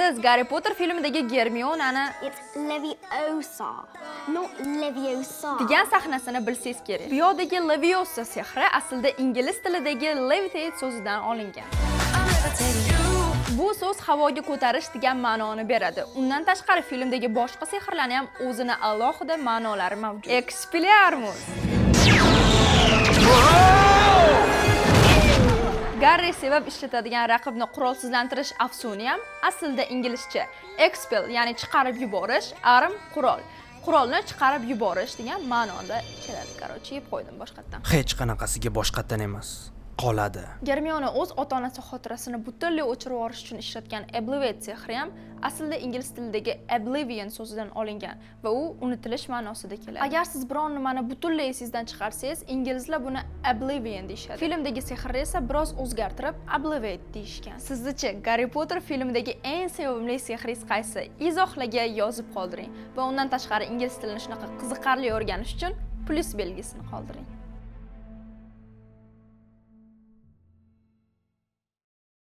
Siz Harry Potter filmidagi Germionani It's Leviosa, not Leviosa. degan sahnasini bilsangiz kerak. Bu yerdagi Leviosa sehri aslida ingliz tilidagi levitate so'zidan olingan. Bu so'z havoga ko'tarish degan ma'noni beradi. Undan tashqari filmdagi boshqa sehrlarning ham o'zini alohida ma'nolari mavjud. Expelliarmus. Garri sevib ishlatadigan raqibni qurolsizlantirish afsoni ham aslida inglizcha expel, ya'ni chiqarib yuborish, arm qurol. Qurolni chiqarib yuborish degan ma'noda keladi. Qarochi yeb qo'ydim boshqatdan. Hech qanaqasiga boshqatdan emas. Qoladi. Germiona o'z ota-onasi xotirasini butunlay o'chirib yuborish uchun ishlatgan Obliviate sehri ham aslida ingliz tilidagi oblivion so'zidan olingan va u unutilish ma'nosida keladi. Agar siz biron nimani butunlay esingizdan chiqarsangiz, inglizlar buni oblivion deyishadi. Filmdagi sehrni esa biroz o'zgartirib obliviate deyishgan. Sizcha Harry Potter filmidagi eng sevimli sehringiz qaysi? Izohlarga yozib qoldiring va undan tashqari ingliz tilini shunaqa qiziqarli o'rganish uchun plus belgisini qoldiring.